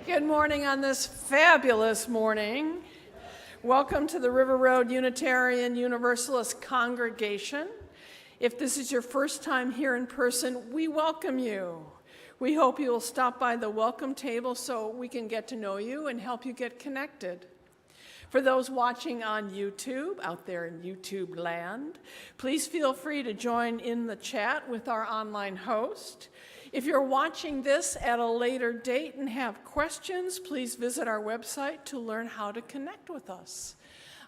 Good morning on this fabulous morning. Welcome to the River Road Unitarian Universalist Congregation. If this is your first time here in person, we welcome you. We hope you will stop by the welcome table so we can get to know you and help you get connected. For those watching on YouTube, out there in YouTube land, please feel free to join in the chat with our online host. If you're watching this at a later date and have questions, please visit our website to learn how to connect with us.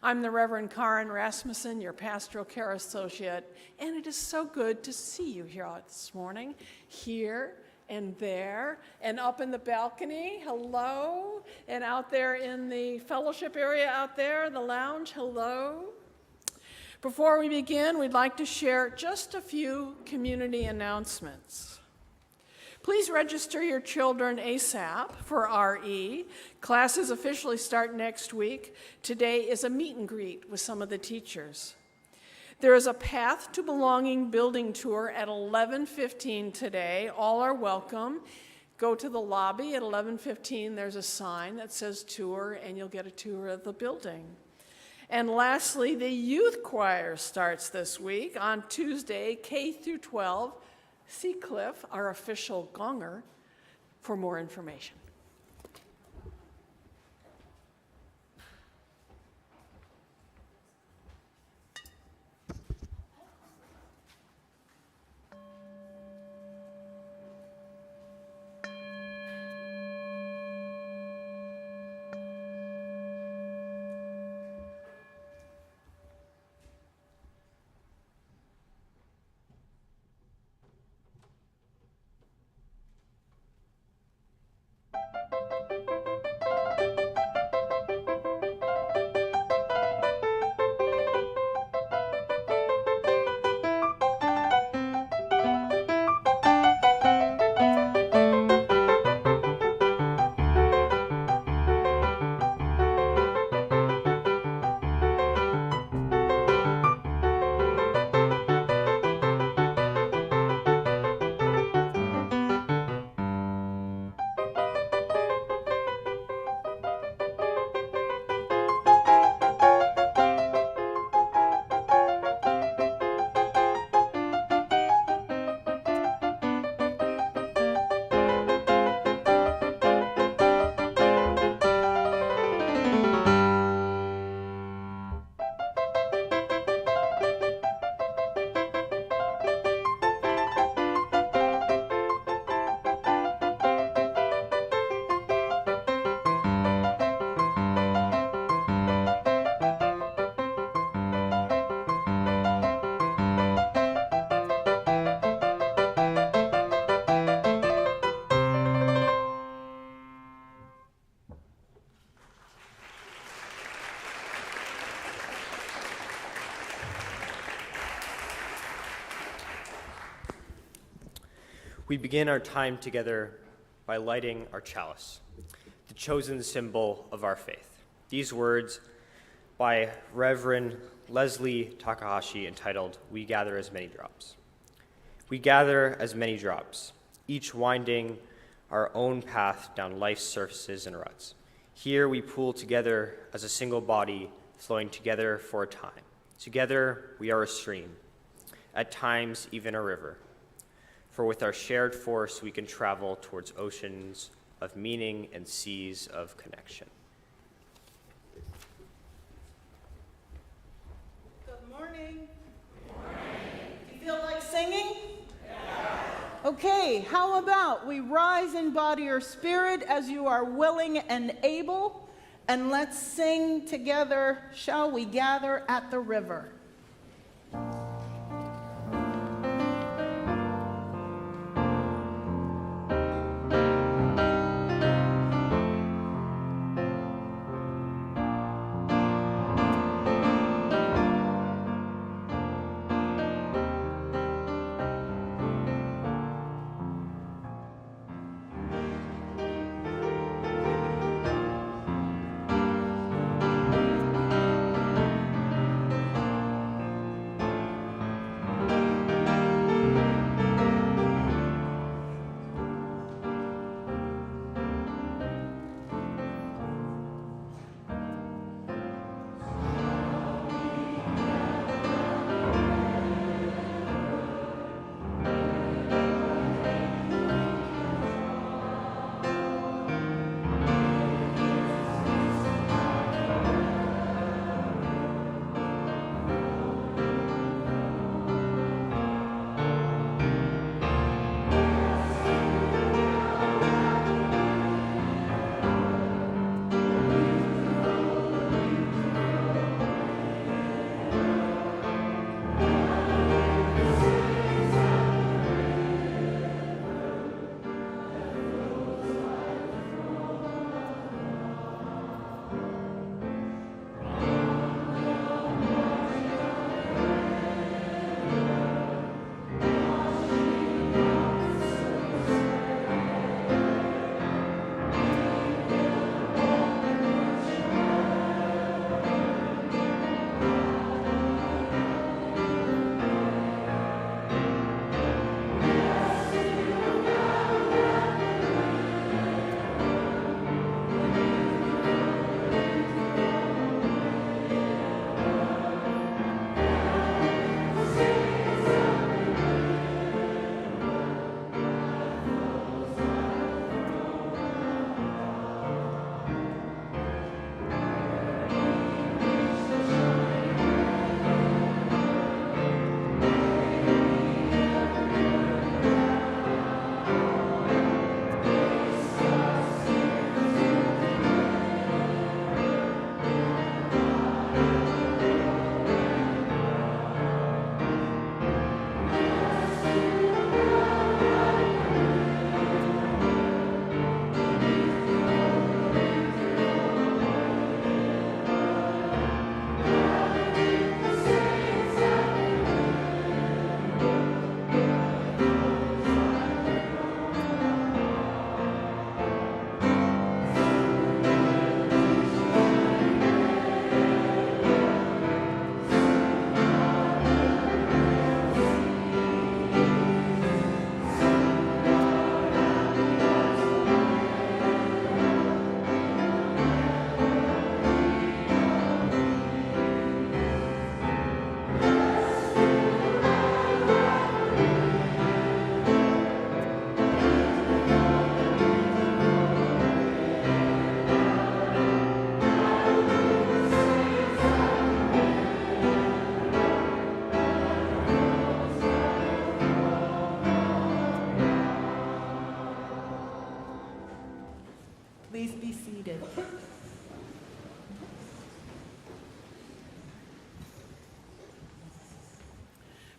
I'm the Reverend Karen Rasmussen, your Pastoral Care Associate, and it is so good to see you here this morning, here and there, and up in the balcony, hello, and out there in the fellowship area out there, the lounge, hello. Before we begin, we'd like to share just a few community announcements. Please register your children ASAP for RE. Classes officially start next week. Today is a meet and greet with some of the teachers. There is a Path to Belonging building tour at 11:15 today. All are welcome. Go to the lobby at 11:15. There's a sign that says tour, and you'll get a tour of the building. And lastly, the youth choir starts this week on Tuesday, K through 12. See Cliff, our official gonger, for more information. We begin our time together by lighting our chalice, the chosen symbol of our faith. These words by Reverend Leslie Takahashi entitled, "We Gather as Many Drops." We gather as many drops, each winding our own path down life's surfaces and ruts. Here we pool together as a single body, flowing together for a time. Together we are a stream, at times even a river. For with our shared force, we can travel towards oceans of meaning and seas of connection. Good morning. Good morning. Do you feel like singing? Yeah. Okay, how about we rise in body or spirit as you are willing and able, and let's sing together, "Shall We Gather at the River?"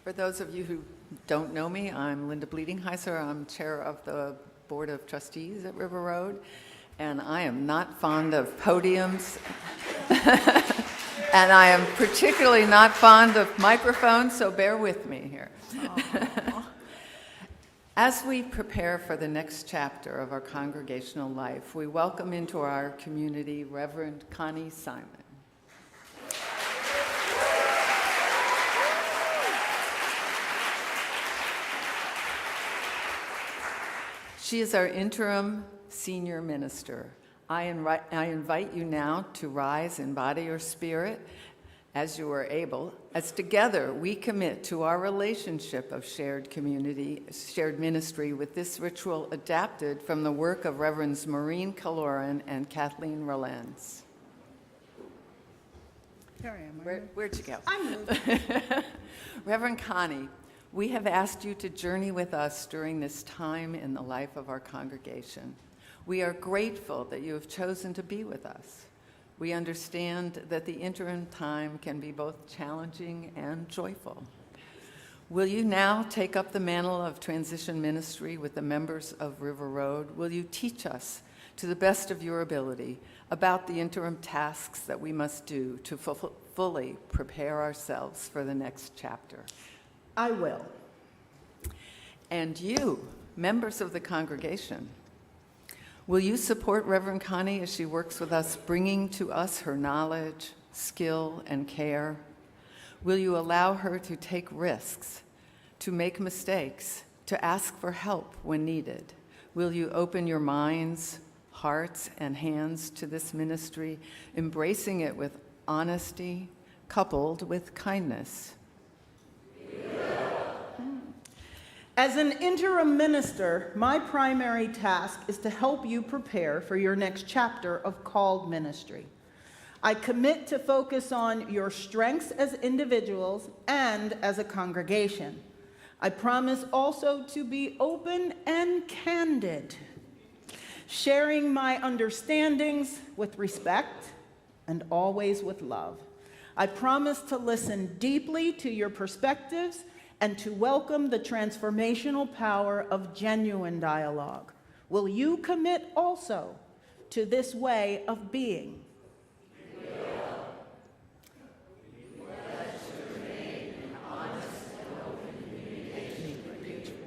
For those of you who don't know me, I'm Linda Bleedingheiser. I'm chair of the Board of Trustees at River Road, and I am not fond of podiums. And I am particularly not fond of microphones, so bear with me here. As we prepare for the next chapter of our congregational life, we welcome into our community Reverend Connie Simon. She is our interim senior minister. I invite you now to rise in body or spirit as you are able, as together we commit to our relationship of shared community, shared ministry with this ritual adapted from the work of Reverends Maureen Kaloran and Kathleen Rollens. Here I am. Where'd you go? I moved. Reverend Connie, we have asked you to journey with us during this time in the life of our congregation. We are grateful that you have chosen to be with us. We understand that the interim time can be both challenging and joyful. Will you now take up the mantle of transition ministry with the members of River Road? Will you teach us, to the best of your ability, about the interim tasks that we must do to fully prepare ourselves for the next chapter? I will. And you, members of the congregation, will you support Reverend Connie as she works with us, bringing to us her knowledge, skill, and care? Will you allow her to take risks, to make mistakes, to ask for help when needed? Will you open your minds, hearts, and hands to this ministry, embracing it with honesty, coupled with kindness? As an interim minister, my primary task is to help you prepare for your next chapter of called ministry. I commit to focus on your strengths as individuals and as a congregation. I promise also to be open and candid, sharing my understandings with respect and always with love. I promise to listen deeply to your perspectives and to welcome the transformational power of genuine dialogue. Will you commit also to this way of being? We pledge to remain in honest and open communication.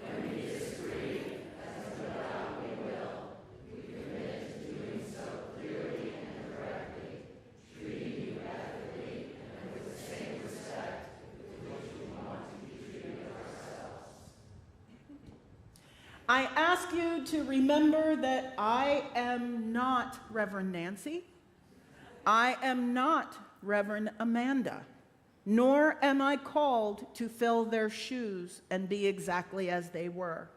When we disagree, as without we will, we commit to doing so clearly and correctly, treating you ethically and with the same respect with which we want to be treated ourselves. I ask you to remember that I am not Reverend Nancy. I am not Reverend Amanda, nor am I called to fill their shoes and be exactly as they were.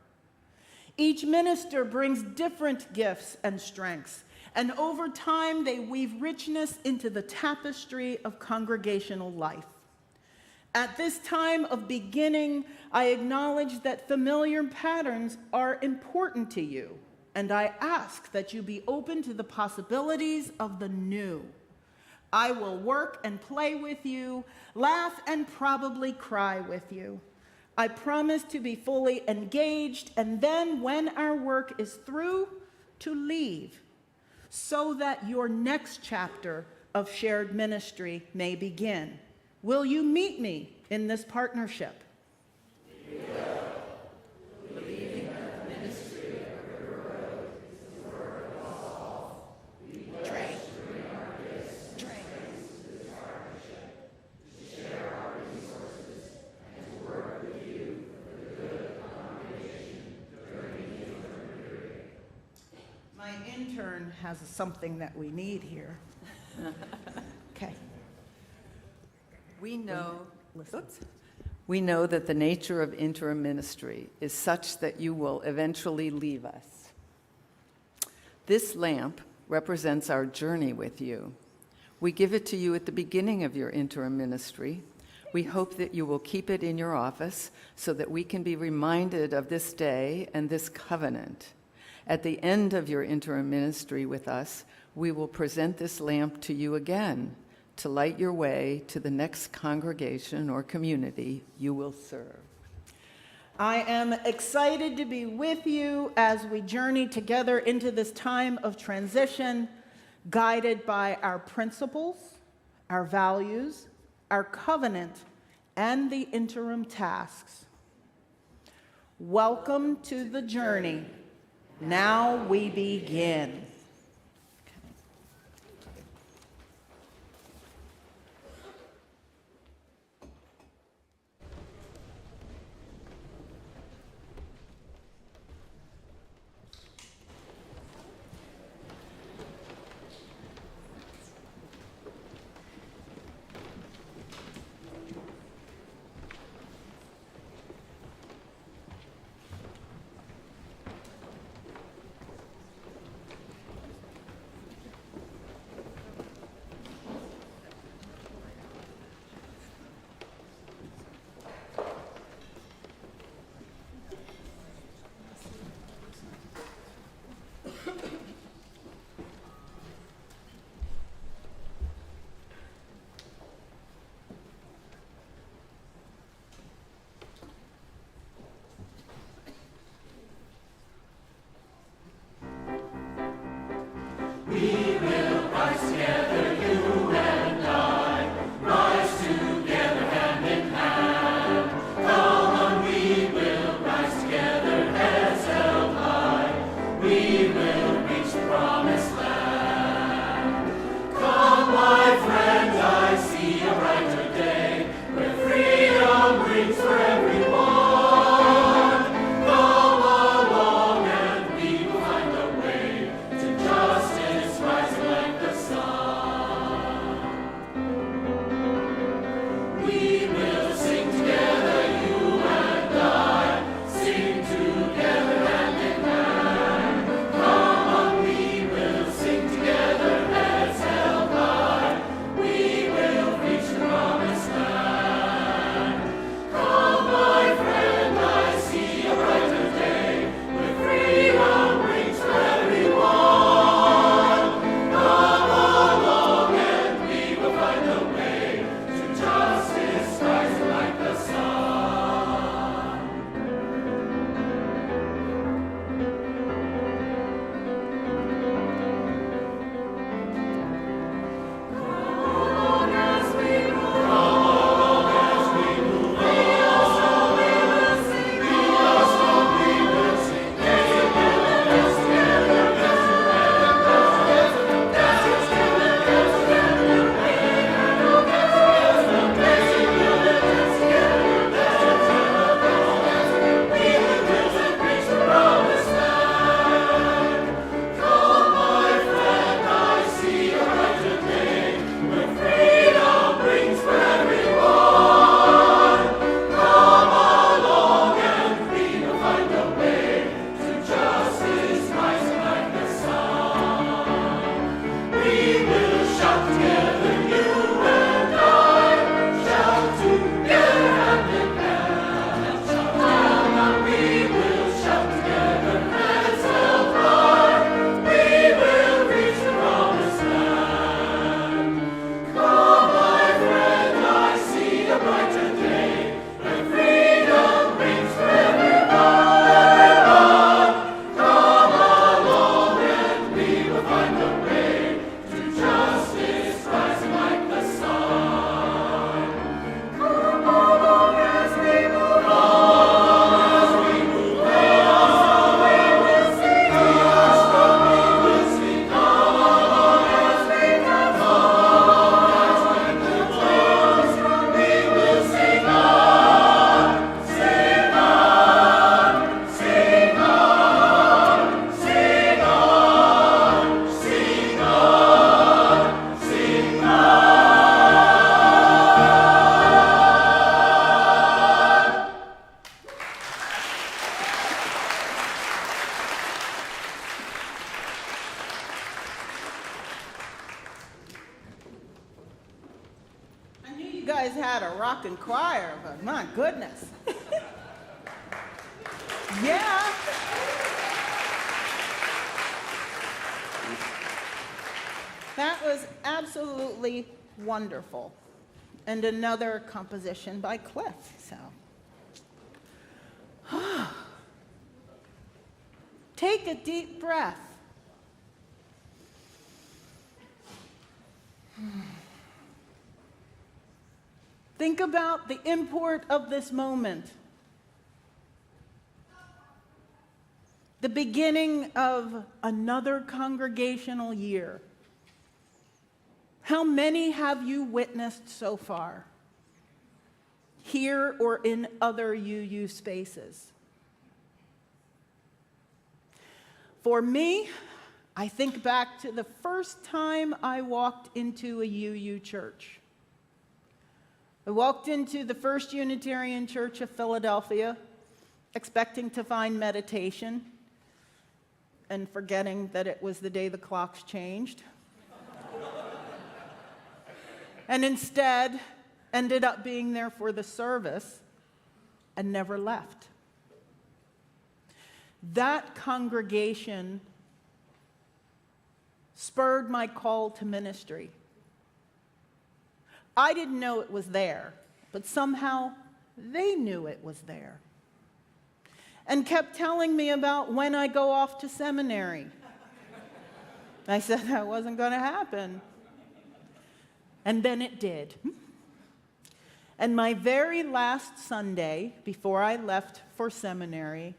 Each minister brings different gifts and strengths, and over time they weave richness into the tapestry of congregational life. At this time of beginning, I acknowledge that familiar patterns are important to you, and I ask that you be open to the possibilities of the new. I will work and play with you, laugh and probably cry with you. I promise to be fully engaged, and then when our work is through, to leave, so that your next chapter of shared ministry may begin. Will you meet me in this partnership? We will. Believing that the ministry of River Road is the work of us all, we pledge to bring our gifts and strengths to this partnership, to share our resources, and to work with you for the good of the congregation during the interim period. My intern has something that we need here. Okay. We know that the nature of interim ministry is such that you will eventually leave us. This lamp represents our journey with you. We give it to you at the beginning of your interim ministry. We hope that you will keep it in your office so that we can be reminded of this day and this covenant. At the end of your interim ministry with us, we will present this lamp to you again to light your way to the next congregation or community you will serve. I am excited to be with you as we journey together into this time of transition, guided by our principles, our values, our covenant, and the interim tasks. Welcome to the journey. Now we begin. You guys had a rockin' choir, but my goodness. Yeah. That was absolutely wonderful. And another composition by Cliff. So, take a deep breath. Think about the import of this moment. The beginning of another congregational year. How many have you witnessed so far? Here or in other UU spaces? For me, I think back to the first time I walked into a UU church. I walked into the First Unitarian Church of Philadelphia, expecting to find meditation, and forgetting that it was the day the clocks changed. And instead ended up being there for the service and never left. That congregation spurred my call to ministry. I didn't know it was there, but somehow they knew it was there and kept telling me about when I go off to seminary. I said that wasn't going to happen. And then it did. And my very last Sunday, before I left for seminary,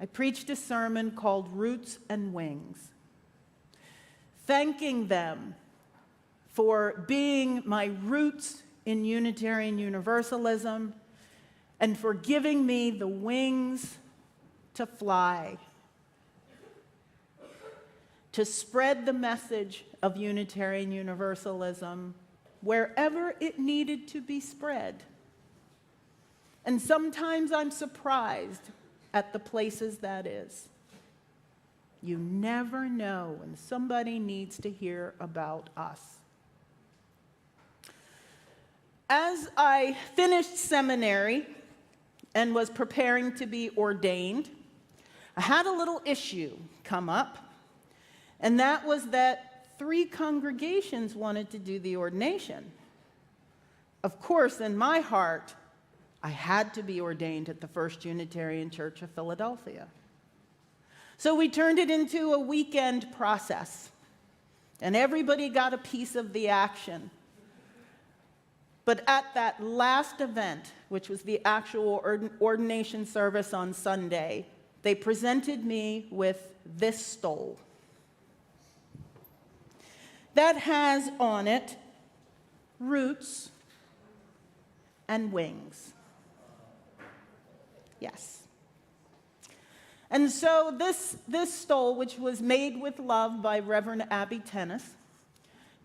I preached a sermon called Roots and Wings, thanking them for being my roots in Unitarian Universalism and for giving me the wings to fly, to spread the message of Unitarian Universalism wherever it needed to be spread. And sometimes I'm surprised at the places that is. You never know when somebody needs to hear about us. As I finished seminary and was preparing to be ordained, I had a little issue come up. And that was that 3 congregations wanted to do the ordination. Of course, in my heart, I had to be ordained at the First Unitarian Church of Philadelphia. So we turned it into a weekend process, and everybody got a piece of the action. But at that last event, which was the actual ordination service on Sunday, they presented me with this stole. That has on it roots and wings. Yes. And so this stole, which was made with love by Reverend Abby Tennis,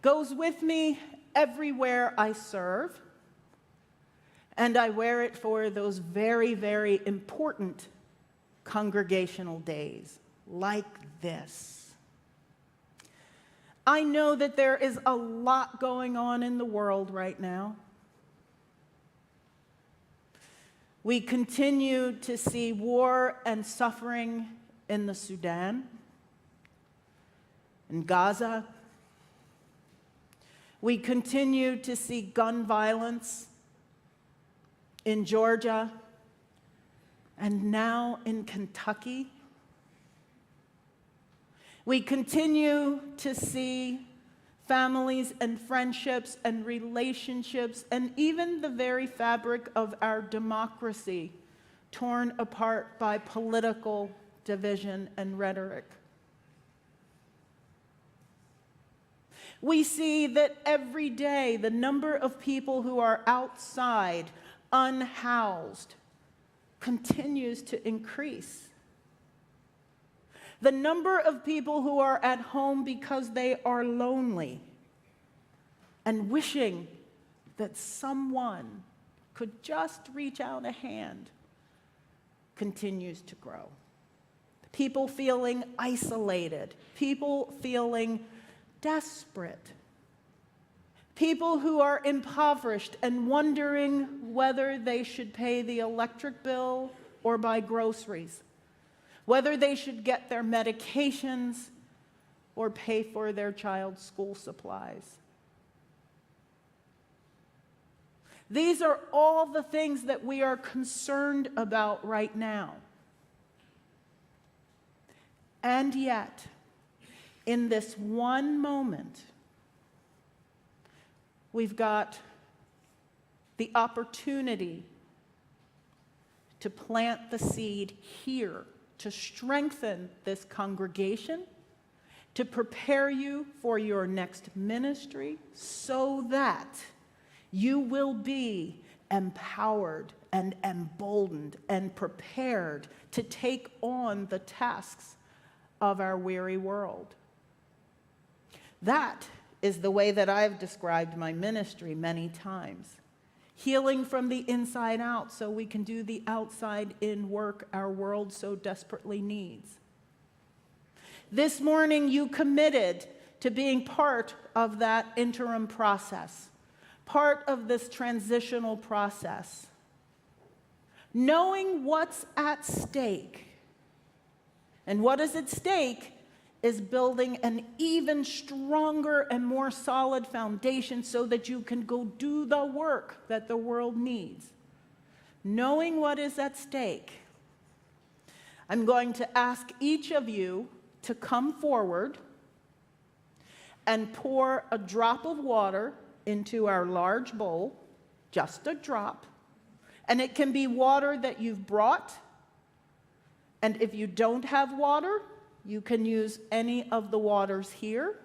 goes with me everywhere I serve, and I wear it for those very, very important congregational days, like this. I know that there is a lot going on in the world right now. We continue to see war and suffering in the Sudan, in Gaza. We continue to see gun violence in Georgia and now in Kentucky. We continue to see families and friendships and relationships and even the very fabric of our democracy torn apart by political division and rhetoric. We see that every day the number of people who are outside, unhoused, continues to increase. The number of people who are at home because they are lonely and wishing that someone could just reach out a hand continues to grow. People feeling isolated, people feeling desperate, people who are impoverished and wondering whether they should pay the electric bill or buy groceries, whether they should get their medications or pay for their child's school supplies. These are all the things that we are concerned about right now. And yet, in this one moment, we've got the opportunity to plant the seed here, to strengthen this congregation, to prepare you for your next ministry so that you will be empowered and emboldened and prepared to take on the tasks of our weary world. That is the way that I've described my ministry many times. Healing from the inside out so we can do the outside in work our world so desperately needs. This morning you committed to being part of that interim process, part of this transitional process. Knowing what's at stake. And what is at stake is building an even stronger and more solid foundation so that you can go do the work that the world needs. Knowing what is at stake, I'm going to ask each of you to come forward and pour a drop of water into our large bowl, just a drop. And it can be water that you've brought. And if you don't have water, you can use any of the waters here.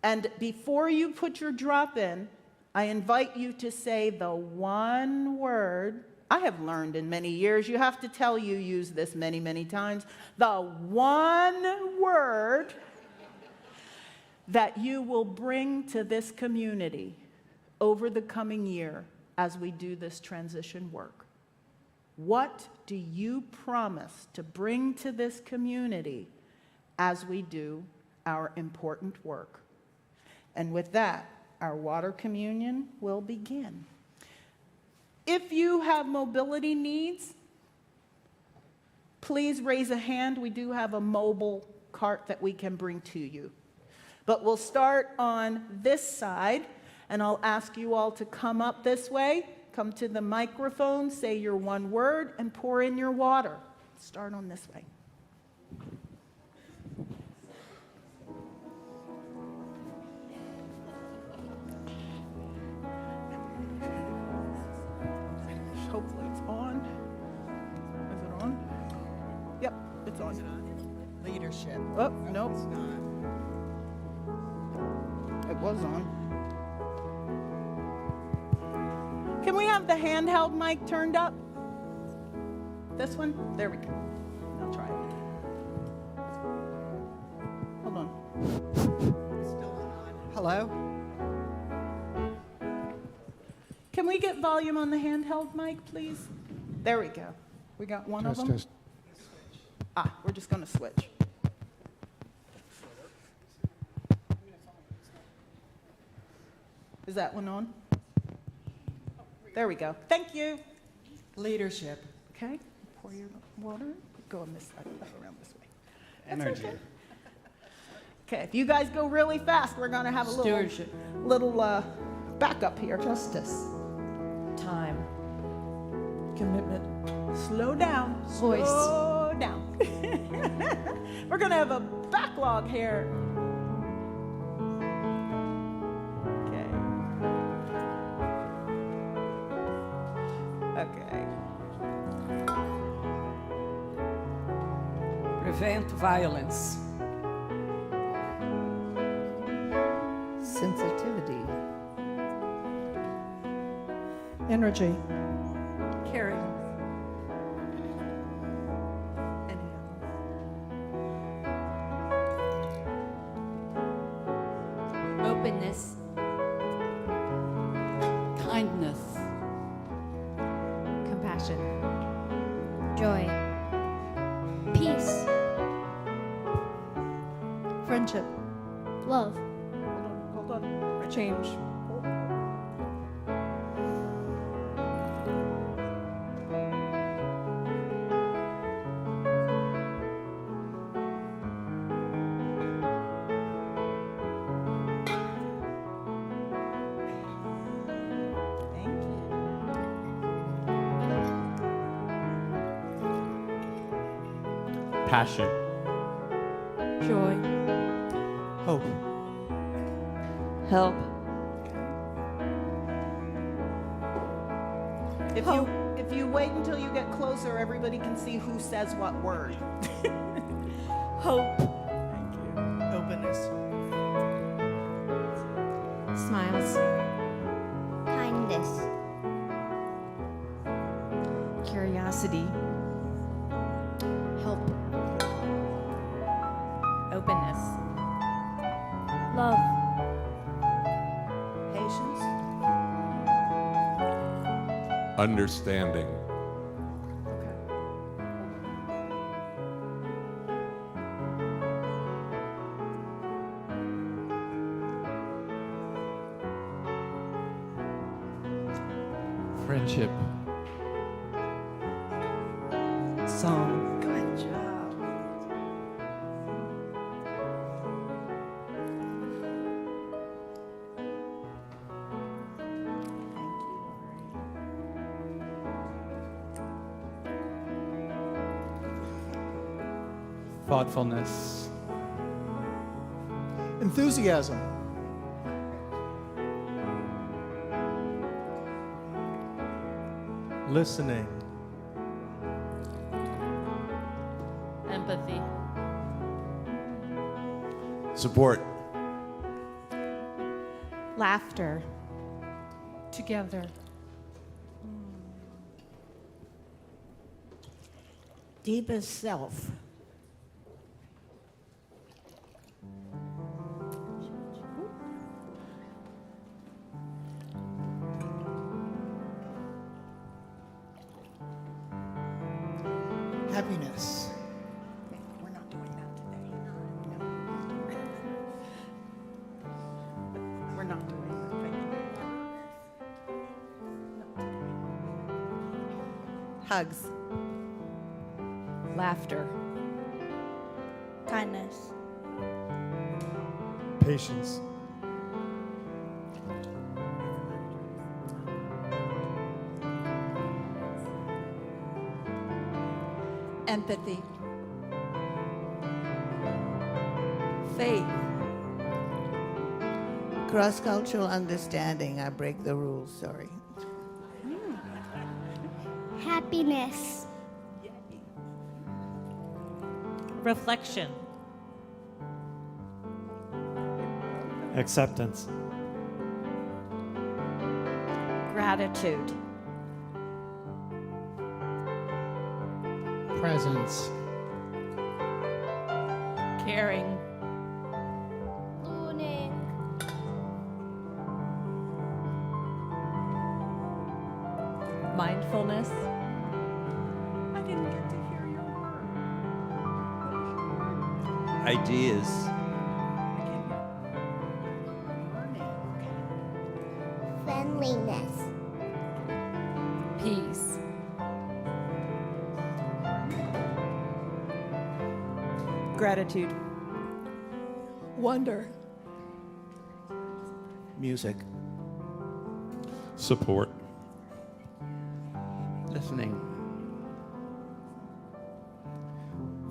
And before you put your drop in, I invite you to say the one word. I have learned in many years, you have to tell you use this many, many times. The one word that you will bring to this community over the coming year as we do this transition work. What do you promise to bring to this community as we do our important work? And with that, our water communion will begin. If you have mobility needs, please raise a hand. We do have a mobile cart that we can bring to you. But we'll start on this side, and I'll ask you all to come up this way. Come to the microphone, say your one word, and pour in your water. Start on this way. Hopefully it's on. Is it on? Yep, it's on. Leadership. Oh, nope. It's not. It was on. Can we have the handheld mic turned up? This one? There we go. I'll try it. Hold on. Still on. Hello? Can we get volume on the handheld mic, please? There we go. We got one of them? We're just going to switch. Is that one on? There we go. Thank you. Leadership. Okay, pour your water. Go on this side, around this way. Energy. Okay. Okay, if you guys go really fast, we're going to have a little backup here. Justice, time, commitment, Slow down. Voice. Slow down. We're going to have a backlog here. Okay. Prevent violence. sensitivity, Energy. Caring. Openness, Kindness. compassion, joy, peace, friendship, love, Hold on. change, Passion. Joy. Hope. Help. If you wait until you get closer, everybody can see who says what word. Hope. Thank you. Openness. Smiles. Kindness. Curiosity. Help. Openness. Love. Patience. Understanding. Friendship. Song. Good job. Thoughtfulness. Enthusiasm. Listening. Empathy. Support. Laughter. Together. Deepest self. Happiness. We're not doing that today. No. We're not doing that. Thank you. Hugs. Laughter. Kindness. Patience. Empathy. Faith. Cross-cultural understanding. I break the rules, sorry. Happiness. Reflection. Acceptance. Gratitude. Presence. Caring. Learning. Mindfulness. I didn't get to hear your word. Ideas. I can't hear. Learning. Okay. Friendliness. Peace. Gratitude. Wonder. Music. Support. Listening.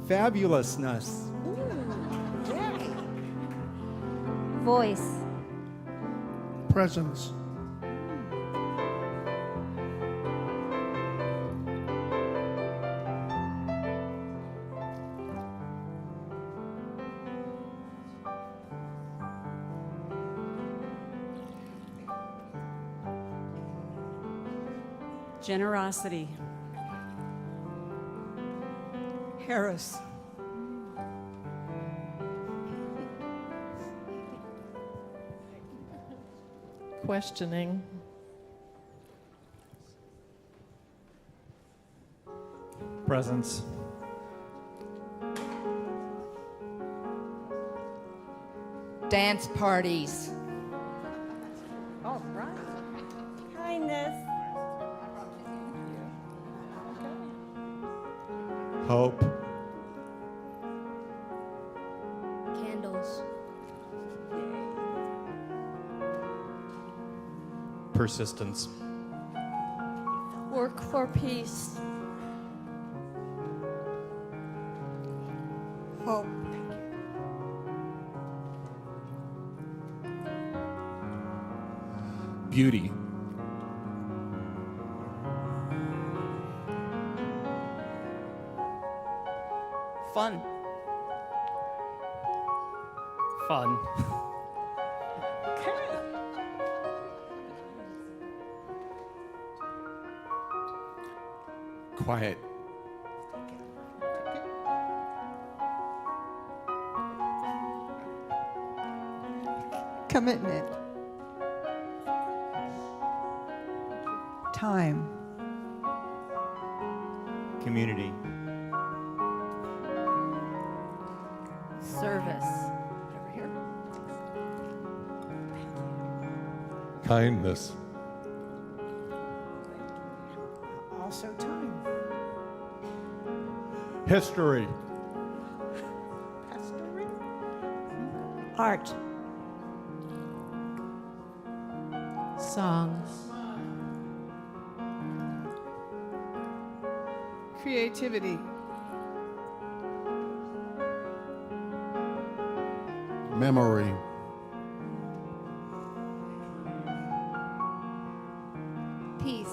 Fabulousness. Voice. Presence. Generosity. Harris. Questioning. Presence. Dance parties. All right. Kindness. Hope. Candles. Persistence. Work for peace. Hope. Beauty. Fun. Fun. Quiet. Commitment. Time. Community. Service. Over here. Kindness. Also time. History. Art. Songs. Creativity. Memory. Peace.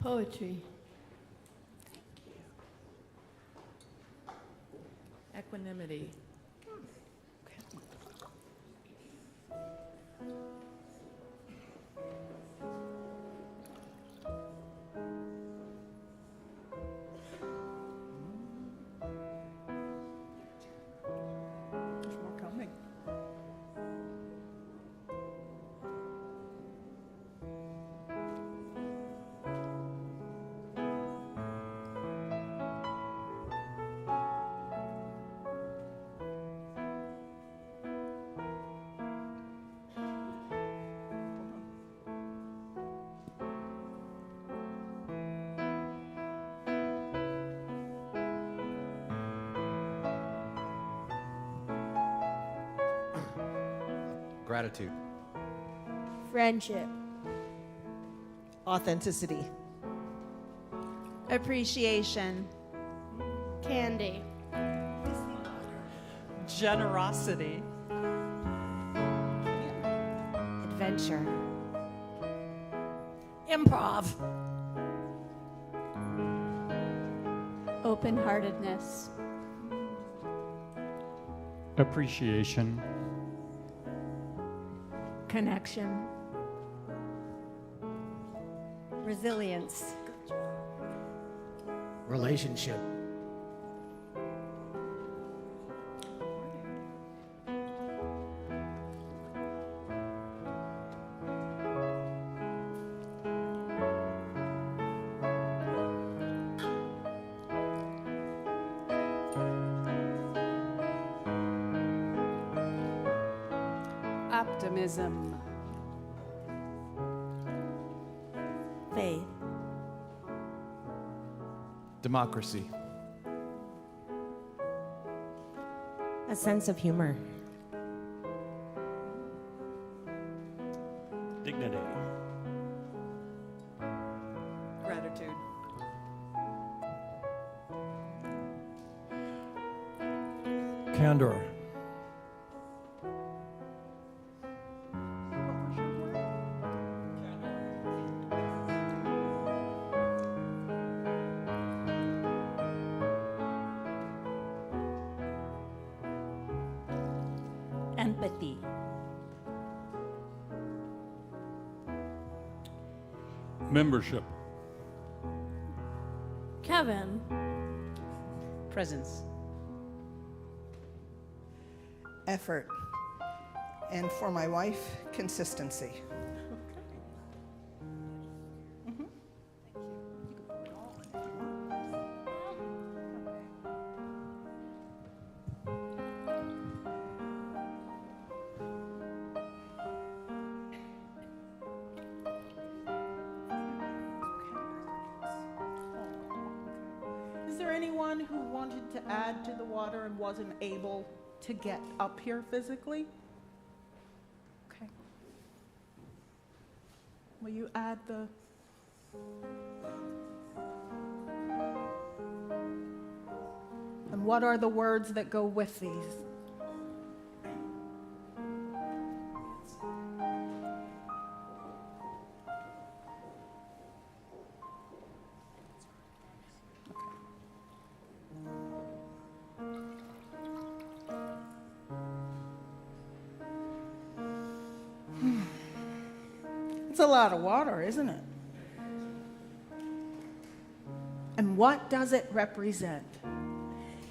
Poetry. Equanimity. There's more coming. Gratitude. Friendship. Authenticity. Appreciation. Candy. Generosity. Adventure. Improv. Open-heartedness. Appreciation. Connection. Resilience. Relationship. Optimism. Faith. Democracy. A sense of humor. Dignity. Gratitude. Candor. Empathy. Membership. Kevin. Presence. Effort. And for my wife, consistency. anyone who wanted to add to the water and wasn't able to get up here physically? Okay. Will you add the... And what are the words that go with these? It's a lot of water, isn't it? And what does it represent?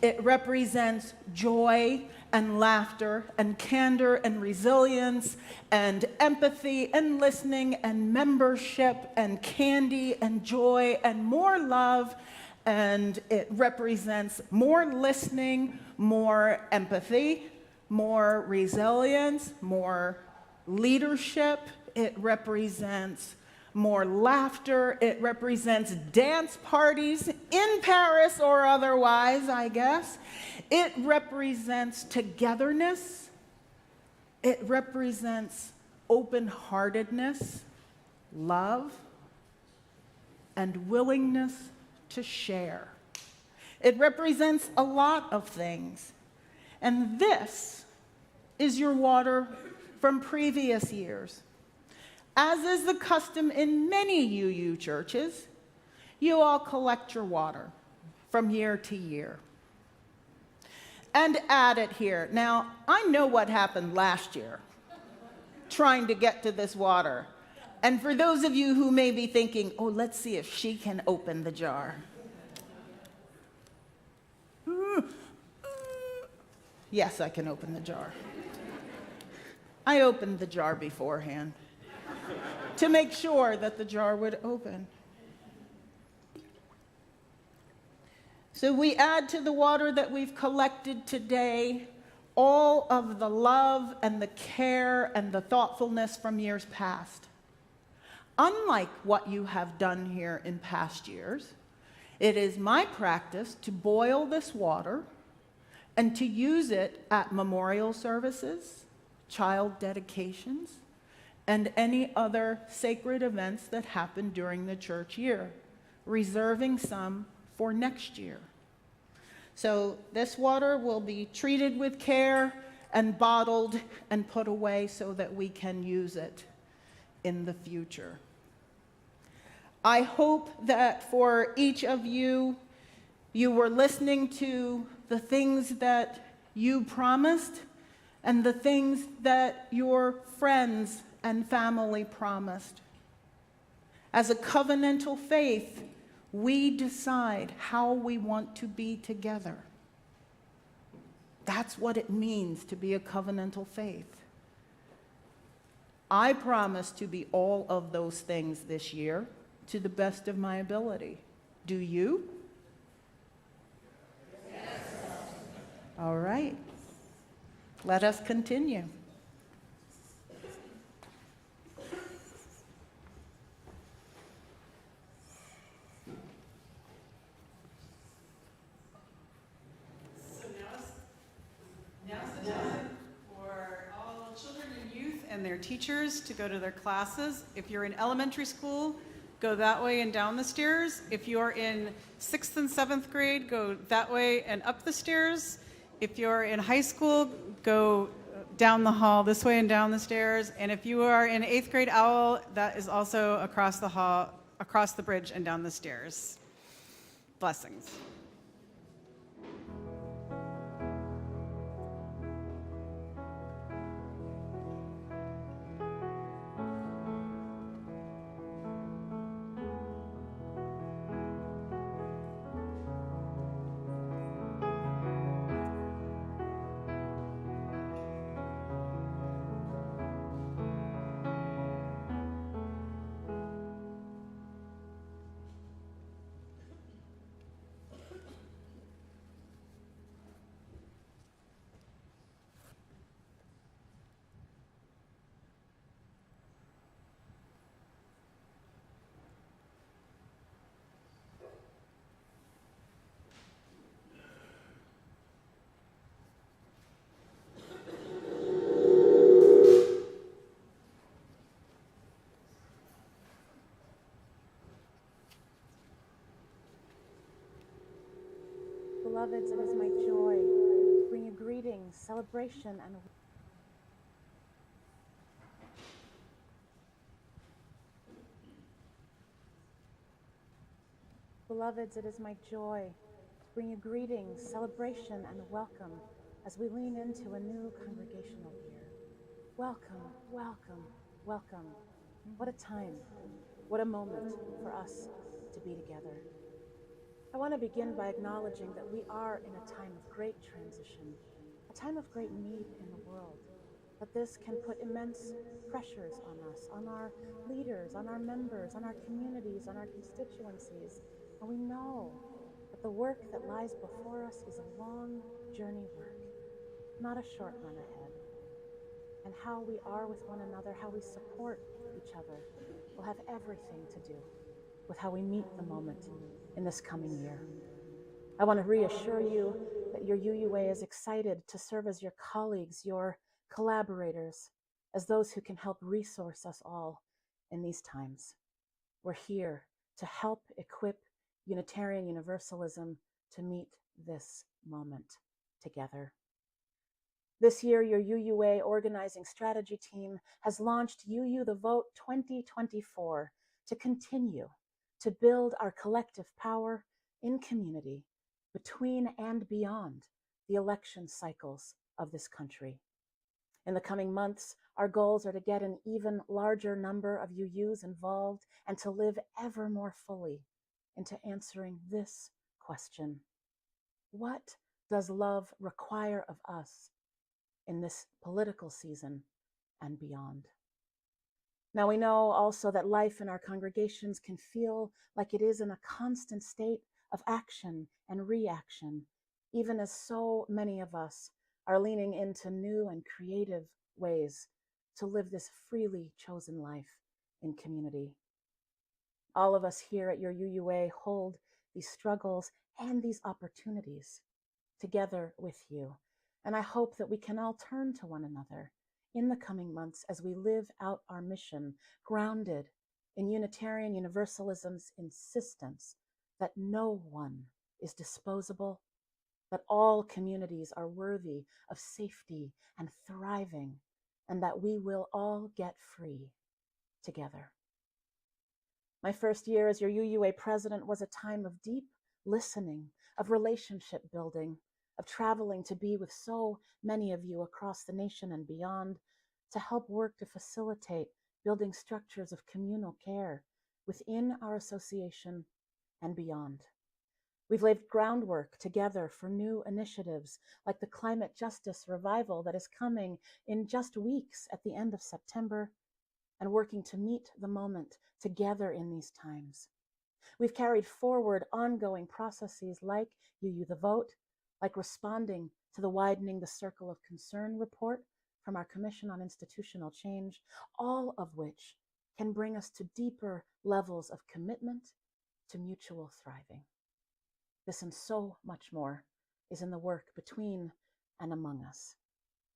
It represents joy and laughter and candor and resilience and empathy and listening and membership and candy and joy and more love. And it represents more listening, more empathy, more resilience, more leadership. It represents more laughter. It represents dance parties in Paris or otherwise, I guess. It represents togetherness. It represents open-heartedness, love, and willingness to share. It represents a lot of things. And this is your water from previous years. As is the custom in many UU churches, you all collect your water from year to year and add it here. Now, I know what happened last year trying to get to this water. And for those of you who may be thinking, oh, let's see if she can open the jar. Yes, I can open the jar. I opened the jar beforehand to make sure that the jar would open. So we add to the water that we've collected today all of the love and the care and the thoughtfulness from years past. Unlike what you have done here in past years, it is my practice to boil this water and to use it at memorial services, child dedications, and any other sacred events that happen during the church year, reserving some for next year. So this water will be treated with care and bottled and put away so that we can use it in the future. I hope that for each of you, you were listening to the things that you promised and the things that your friends and family promised. As a covenantal faith, we decide how we want to be together. That's what it means to be a covenantal faith. I promise to be all of those things this year to the best of my ability. Do you? Yes. All right. Let us continue. And their teachers to go to their classes. If you're in elementary school, go that way and down the stairs. If you're in 6th and 7th grade, go that way and up the stairs. If you're in high school, go down the hall this way and down the stairs. And if you are in 8th grade OWL, that is also across the hall, across the bridge and down the stairs. Blessings. Beloveds, it is my joy to bring you greetings, celebration, and Beloveds, it is my joy to bring you greetings, celebration, and welcome as we lean into a new congregational year. Welcome, welcome, welcome. What a time, what a moment for us to be together. I want to begin by acknowledging that we are in a time of great transition, a time of great need in the world, that this can put immense pressures on us, on our leaders, on our members, on our communities, on our constituencies. And we know that the work that lies before us is a long journey work, not a short run ahead. And how we are with one another, how we support each other, will have everything to do with how we meet the moment in this coming year. I want to reassure you that your UUA is excited to serve as your colleagues, your collaborators, as those who can help resource us all in these times. We're here to help equip Unitarian Universalism to meet this moment together. This year, your UUA organizing strategy team has launched UU the Vote 2024 to continue to build our collective power in community between and beyond the election cycles of this country. In the coming months, our goals are to get an even larger number of UUs involved and to live ever more fully into answering this question: what does love require of us in this political season and beyond? Now, we know also that life in our congregations can feel like it is in a constant state of action and reaction, even as so many of us are leaning into new and creative ways to live this freely chosen life in community. All of us here at your UUA hold these struggles and these opportunities together with you. And I hope that we can all turn to one another in the coming months as we live out our mission, grounded in Unitarian Universalism's insistence that no one is disposable, that all communities are worthy of safety and thriving, and that we will all get free together. My first year as your UUA president was a time of deep listening, of relationship building, of traveling to be with so many of you across the nation and beyond, to help work to facilitate building structures of communal care within our association and beyond. We've laid groundwork together for new initiatives like the Climate Justice Revival that is coming in just weeks at the end of September, and working to meet the moment together in these times. We've carried forward ongoing processes like UU the Vote, like responding to the Widening the Circle of Concern report from our Commission on Institutional Change, all of which can bring us to deeper levels of commitment to mutual thriving. This and so much more is in the work between and among us.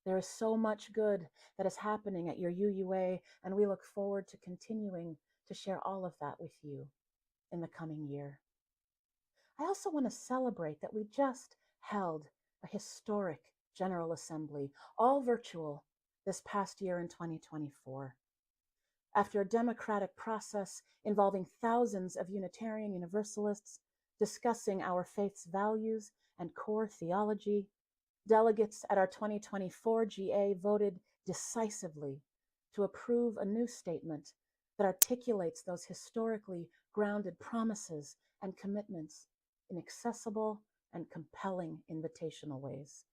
There is so much good that is happening at your UUA, and we look forward to continuing to share all of that with you in the coming year. I also want to celebrate that we just held a historic General Assembly, all virtual, this past year in 2024. After a democratic process involving thousands of Unitarian Universalists discussing our faith's values and core theology, delegates at our 2024 GA voted decisively to approve a new statement that articulates those historically grounded promises and commitments in accessible and compelling invitational ways.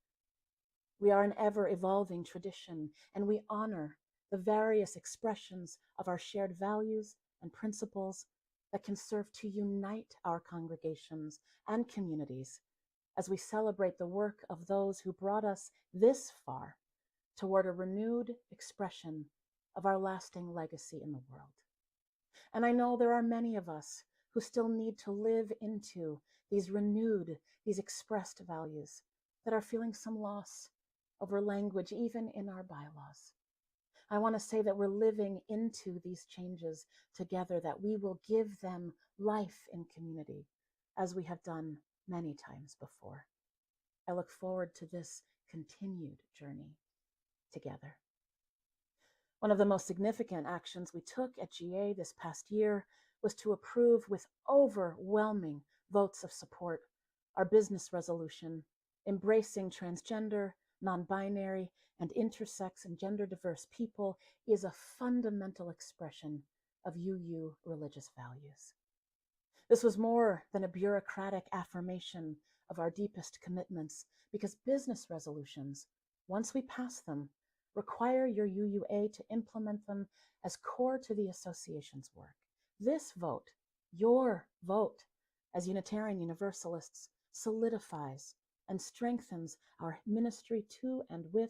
We are an ever-evolving tradition, and we honor the various expressions of our shared values and principles that can serve to unite our congregations and communities as we celebrate the work of those who brought us this far toward a renewed expression of our lasting legacy in the world. And I know there are many of us who still need to live into these renewed, these expressed values that are feeling some loss over language, even in our bylaws. I want to say that we're living into these changes together, that we will give them life in community, as we have done many times before. I look forward to this continued journey together. One of the most significant actions we took at GA this past year was to approve with overwhelming votes of support our business resolution embracing transgender, non-binary, and intersex and gender diverse people is a fundamental expression of UU religious values. This was more than a bureaucratic affirmation of our deepest commitments because business resolutions, once we pass them, require your UUA to implement them as core to the association's work. This vote, your vote as Unitarian Universalists, solidifies and strengthens our ministry to and with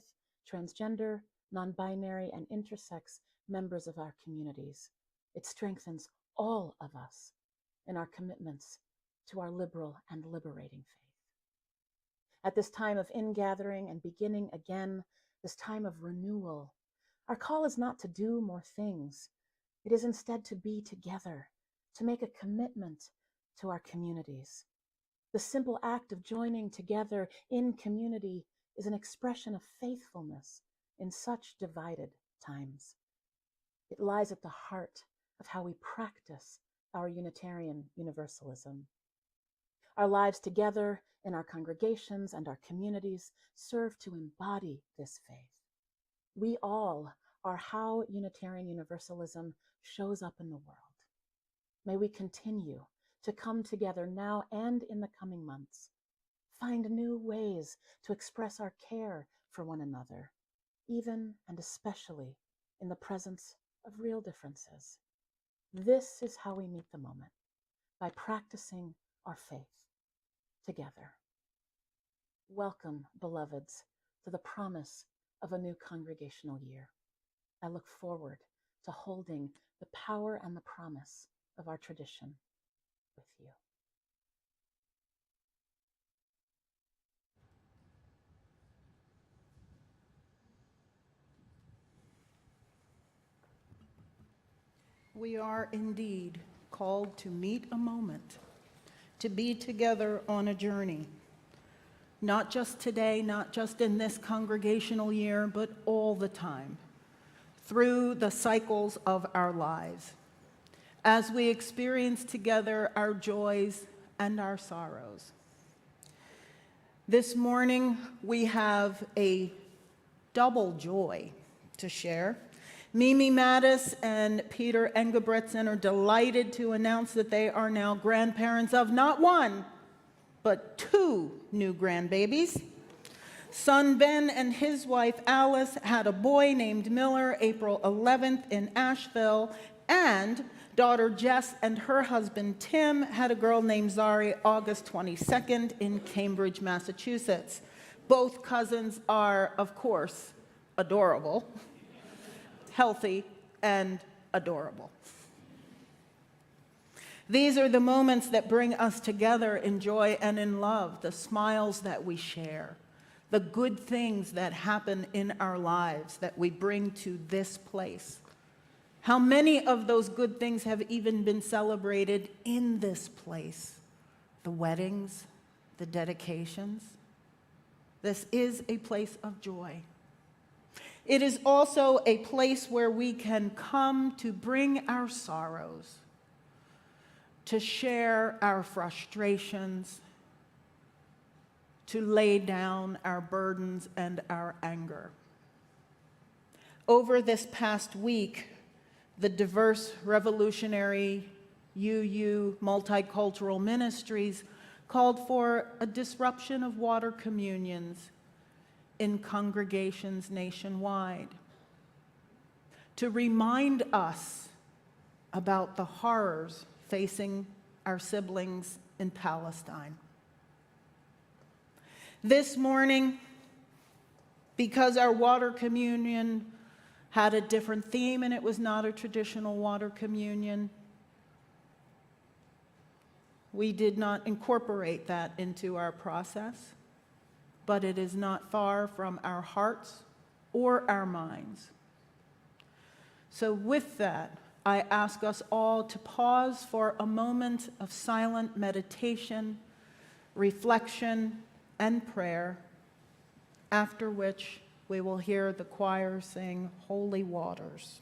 transgender, non-binary, and intersex members of our communities. It strengthens all of us in our commitments to our liberal and liberating faith. At this time of ingathering and beginning again, this time of renewal, our call is not to do more things. It is instead to be together, to make a commitment to our communities. The simple act of joining together in community is an expression of faithfulness in such divided times. It lies at the heart of how we practice our Unitarian Universalism. Our lives together in our congregations and our communities serve to embody this faith. We all are how Unitarian Universalism shows up in the world. May we continue to come together now and in the coming months, find new ways to express our care for one another, even and especially in the presence of real differences. This is how we meet the moment, by practicing our faith together. Welcome, beloveds, to the promise of a new congregational year. I look forward to holding the power and the promise of our tradition with you. We are indeed called to meet a moment, to be together on a journey. Not just today, not just in this congregational year, but all the time, through the cycles of our lives, as we experience together our joys and our sorrows. This morning, we have a double joy to share. Mimi Mattis and Peter Engebretson are delighted to announce that they are now grandparents of not one, but two new grandbabies. Son Ben and his wife Alice had a boy named Miller April 11th in Asheville, and daughter Jess and her husband Tim had a girl named Zari August 22nd in Cambridge, Massachusetts. Both cousins are, of course, adorable, healthy, and adorable. These are the moments that bring us together in joy and in love, the smiles that we share, the good things that happen in our lives that we bring to this place. How many of those good things have even been celebrated in this place? The weddings, the dedications. This is a place of joy. It is also a place where we can come to bring our sorrows, to share our frustrations, to lay down our burdens and our anger. Over this past week, the diverse revolutionary UU multicultural ministries called for a disruption of water communions in congregations nationwide, to remind us about the horrors facing our siblings in Palestine. This morning, because our water communion had a different theme and it was not a traditional water communion, we did not incorporate that into our process, but it is not far from our hearts or our minds. So with that, I ask us all to pause for a moment of silent meditation, reflection, and prayer, after which we will hear the choir sing Holy Waters.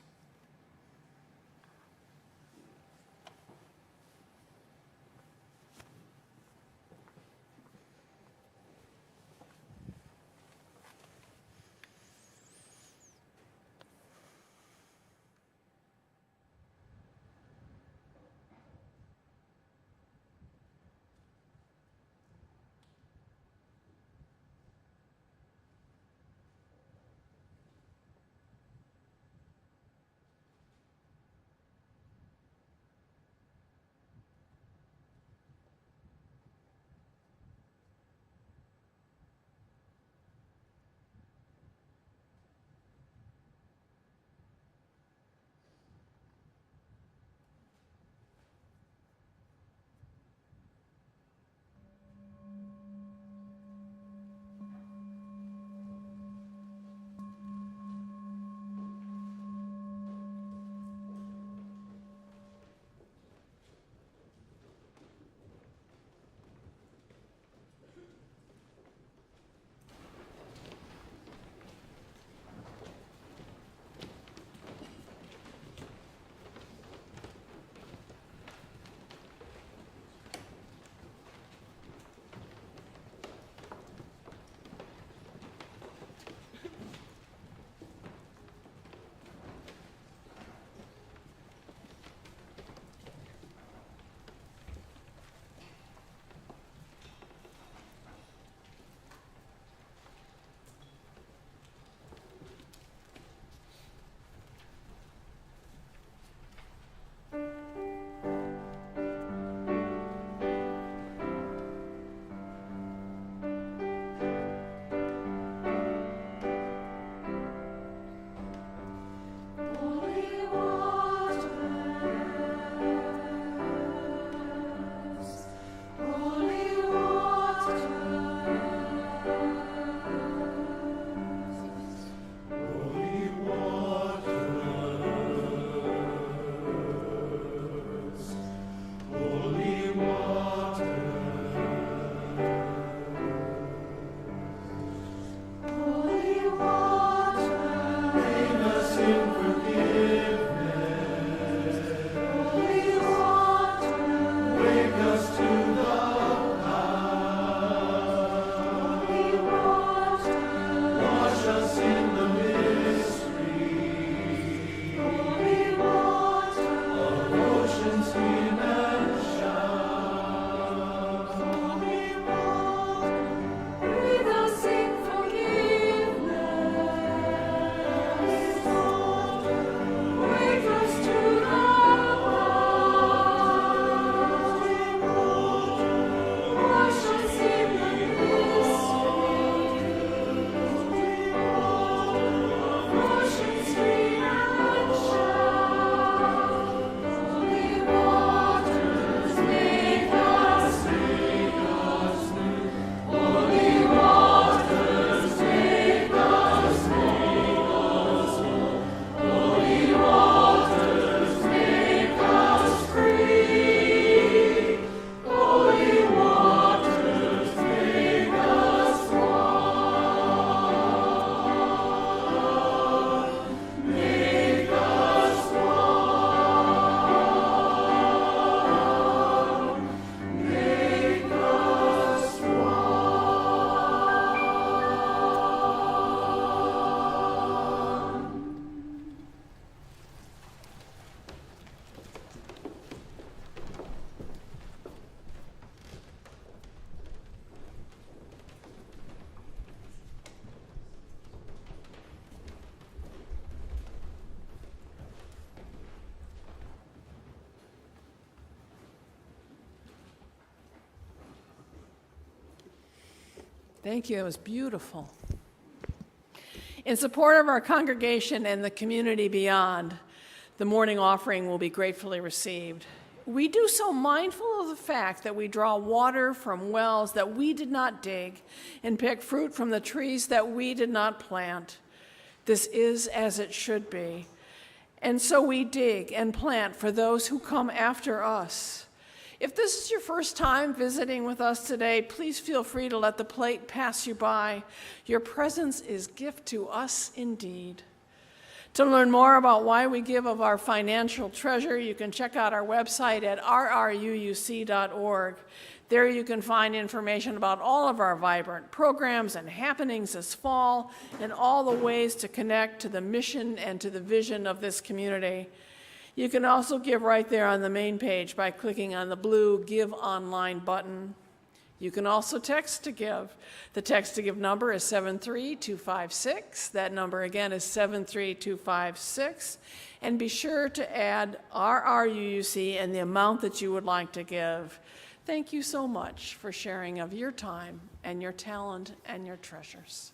Thank you. It was beautiful. In support of our congregation and the community beyond, the morning offering will be gratefully received. We do so mindful of the fact that we draw water from wells that we did not dig and pick fruit from the trees that we did not plant. This is as it should be. And so we dig and plant for those who come after us. If this is your first time visiting with us today, please feel free to let the plate pass you by. Your presence is gift to us indeed. To learn more about why we give of our financial treasure, you can check out our website at rruuc.org. There you can find information about all of our vibrant programs and happenings this fall and all the ways to connect to the mission and to the vision of this community. You can also give right there on the main page by clicking on the blue Give Online button. You can also text to give. The text to give number is 73256. That number again is 73256. And be sure to add RRUUC and the amount that you would like to give. Thank you so much for sharing of your time and your talent and your treasures.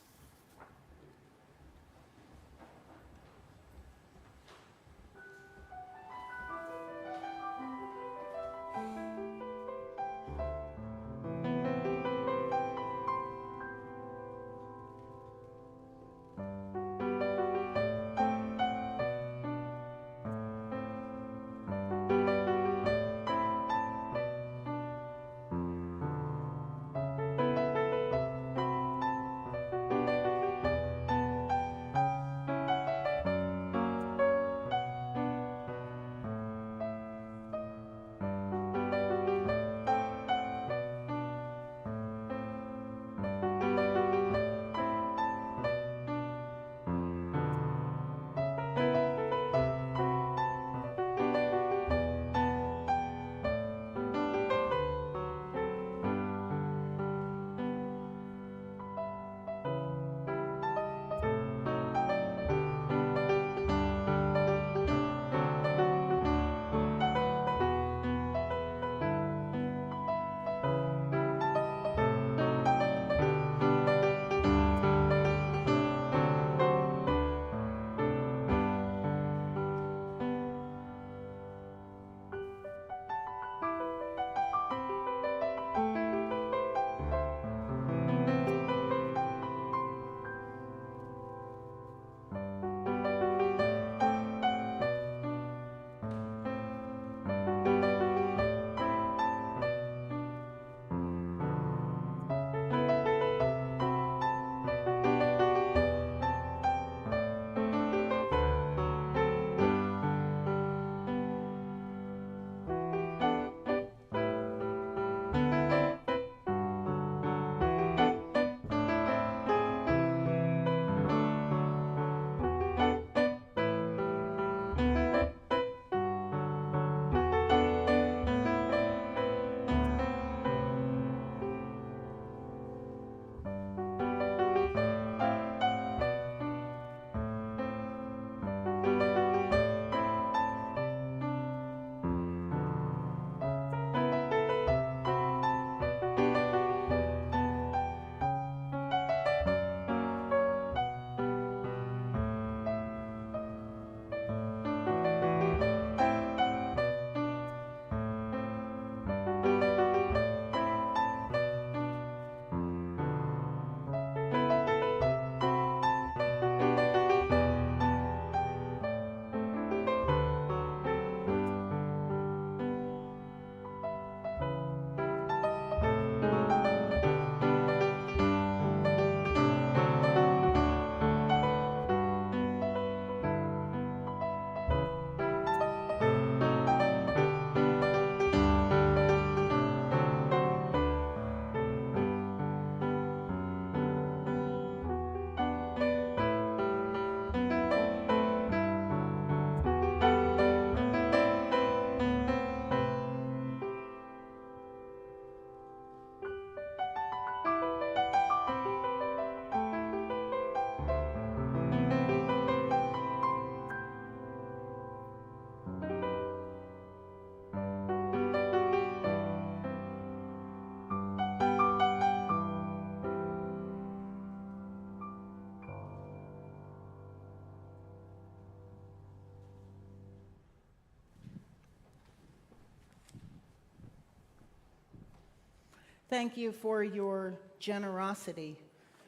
Thank you for your generosity.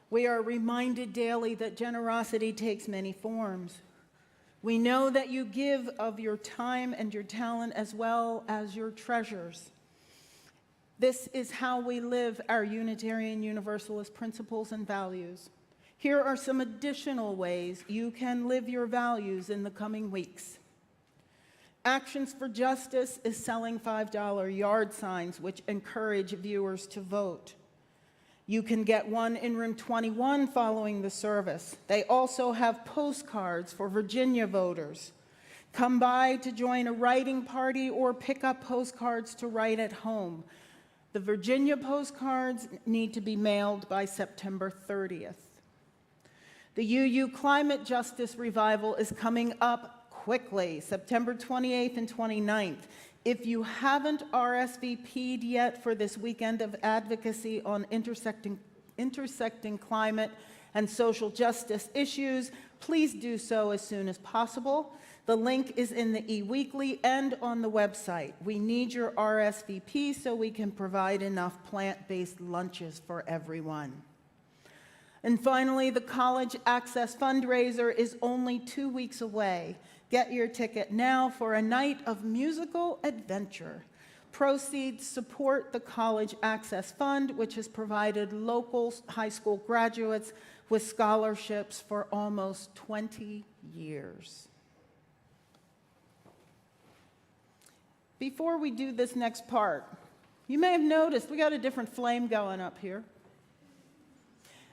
We are reminded daily that generosity takes many forms. We know that you give of your time and your talent as well as your treasures. This is how we live our Unitarian Universalist principles and values. Here are some additional ways you can live your values in the coming weeks. Actions for Justice is selling $5 yard signs, which encourage viewers to vote. You can get one in room 21 following the service. They also have postcards for Virginia voters. Come by to join a writing party or pick up postcards to write at home. The Virginia postcards need to be mailed by September 30th. The UU Climate Justice Revival is coming up quickly, September 28th and 29th. If you haven't RSVP'd yet for this weekend of advocacy on intersecting climate and social justice issues, please do so as soon as possible. The link is in the e-weekly and on the website. We need your RSVP so we can provide enough plant-based lunches for everyone. And finally, the College Access Fundraiser is only 2 weeks away. Get your ticket now for a night of musical adventure. Proceeds support the College Access Fund, which has provided local high school graduates with scholarships for almost 20 years. Before we do this next part, you may have noticed we got a different flame going up here.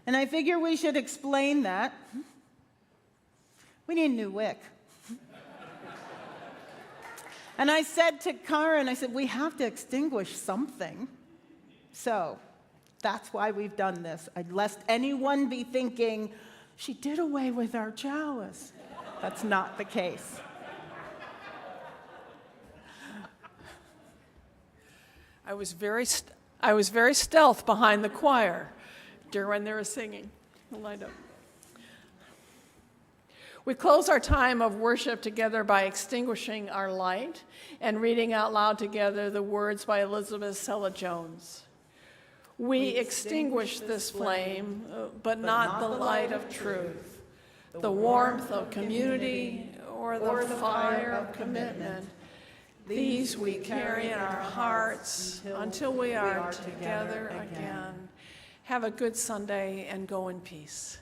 And I figure we should explain that. We need a new wick. And I said to Karen, I said, we have to extinguish something. So that's why we've done this, lest anyone be thinking, she did away with our chalice. That's not the case. I was very stealth behind the choir when they were singing. Light up. We close our time of worship together by extinguishing our light and reading out loud together the words by Elizabeth Sella Jones. We extinguish this flame, but not the light of truth, the warmth of community, or the fire of commitment. These we carry in our hearts until we are together again. Have a good Sunday and go in peace.